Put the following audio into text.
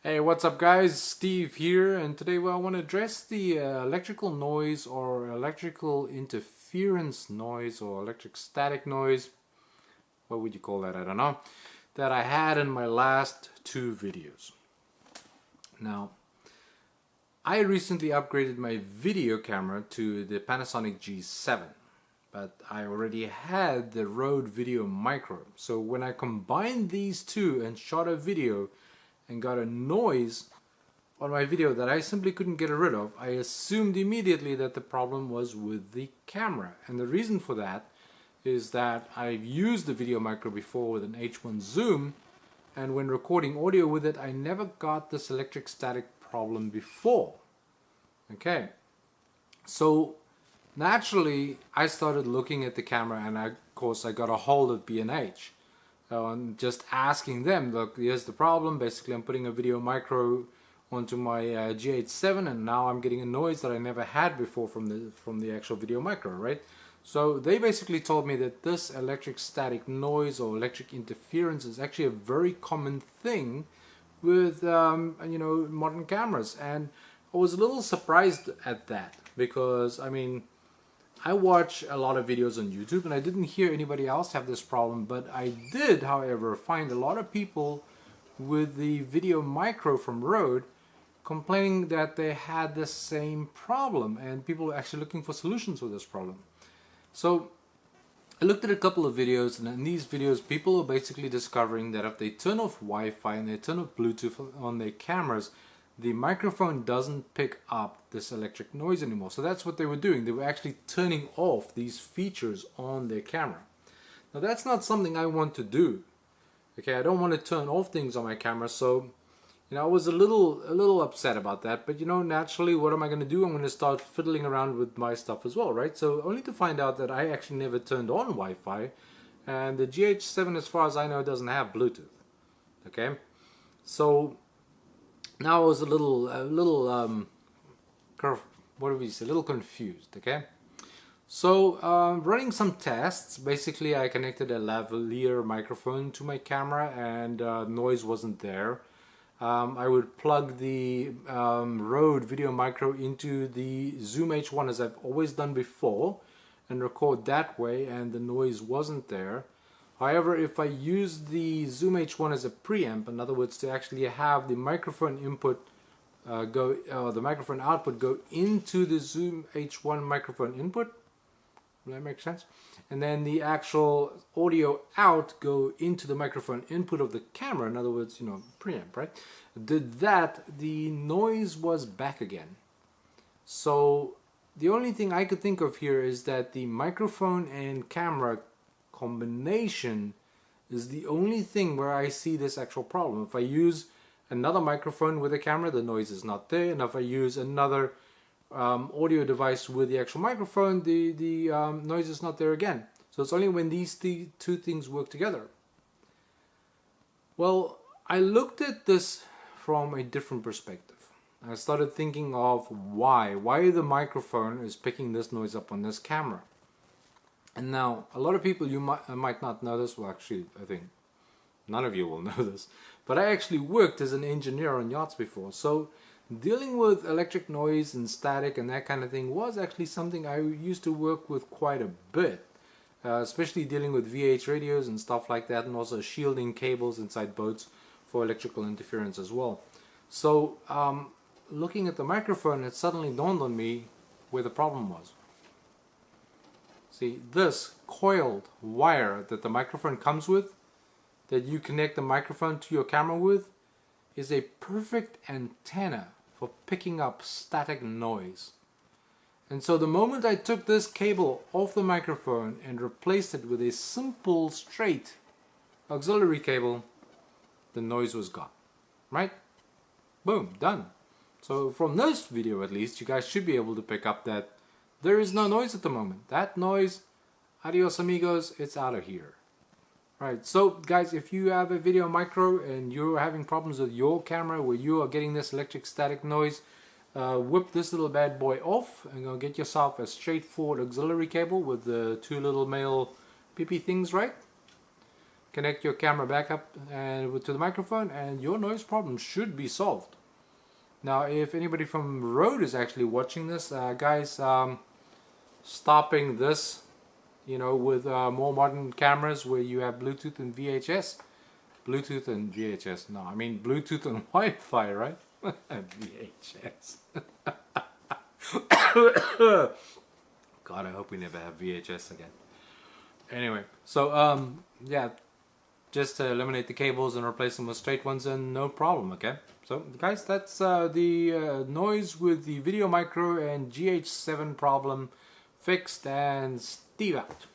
Hey, what's up guys? Steve here, and today I want to address the electrical noise or electrical interference noise or electric static noise, what would you call that, I don't know, that I had in my last two videos. Now, I recently upgraded my video camera to the Panasonic G7, but I already had the Rode VideoMicro. So when I combined these two and shot a video and got a noise on my video that I simply couldn't get rid of, I assumed immediately that the problem was with the camera. And the reason for that is that I've used the VideoMicro before with an H1 zoom, and when recording audio with it I never got this electric static problem before. Okay, so naturally I started looking at the camera, and of course I got a hold of B&H. And just asking them, look, here's the problem. Basically, I'm putting a VideoMicro onto my GH7, and now I'm getting a noise that I never had before from the actual VideoMicro, right? So they basically told me that this electric static noise or electric interference is actually a very common thing with modern cameras, and I was a little surprised at that because I watch a lot of videos on YouTube and I didn't hear anybody else have this problem, but I did, however, find a lot of people with the VideoMicro from Rode complaining that they had the same problem, and people were actually looking for solutions for this problem. So I looked at a couple of videos, and in these videos people are basically discovering that if they turn off Wi-Fi and they turn off Bluetooth on their cameras, the microphone doesn't pick up this electric noise anymore. So that's what they were doing. They were actually turning off these features on their camera. Now that's not something I want to do. Okay, I don't want to turn off things on my camera. So, I was a little upset about that. But naturally, what am I going to do? I'm going to start fiddling around with my stuff as well, right? So only to find out that I actually never turned on Wi-Fi, and the GH7, as far as I know, doesn't have Bluetooth. Okay, so now I was a little confused. Okay, so running some tests. Basically, I connected a lavalier microphone to my camera, and noise wasn't there. I would plug the Rode VideoMicro into the Zoom H1 as I've always done before and record that way, and the noise wasn't there. However, if I use the Zoom H1 as a preamp, in other words, to actually have the microphone input the microphone output go into the Zoom H1 microphone input, will that make sense? And then the actual audio out go into the microphone input of the camera, in other words, preamp, right? Did that, the noise was back again. So the only thing I could think of here is that the microphone and camera combination is the only thing where I see this actual problem. If I use another microphone with a camera, the noise is not there, and if I use another audio device with the actual microphone, the noise is not there again. So it's only when these two things work together. Well, I looked at this from a different perspective. I started thinking of why the microphone is picking this noise up on this camera. And now, a lot of people, you might not know this. Well, actually, I think none of you will know this. But I actually worked as an engineer on yachts before. So dealing with electric noise and static and that kind of thing was actually something I used to work with quite a bit. Especially dealing with VH radios and stuff like that, and also shielding cables inside boats for electrical interference as well. So looking at the microphone, it suddenly dawned on me where the problem was. See, this coiled wire that the microphone comes with, that you connect the microphone to your camera with, is a perfect antenna for picking up static noise. And so the moment I took this cable off the microphone and replaced it with a simple straight auxiliary cable, the noise was gone. Right? Boom, done. So from this video at least, you guys should be able to pick up that there is no noise at the moment. That noise, adios amigos, it's out of here. Right, so guys, if you have a VideoMicro and you're having problems with your camera where you are getting this electric static noise, whip this little bad boy off and go get yourself a straightforward auxiliary cable with the two little male PP things, right? connect your camera back up and to the microphone, and your noise problem should be solved. Now, if anybody from Rode is actually watching this, guys, stopping this, you know, with more modern cameras where you have Bluetooth and VHS. Bluetooth and VHS. No, I mean Bluetooth and Wi-Fi, right? VHS. God, I hope we never have VHS again. Anyway, so yeah, just eliminate the cables and replace them with straight ones, and no problem. Okay, so guys, that's the noise with the VideoMicro and GH7 problem fixed, and Steve out.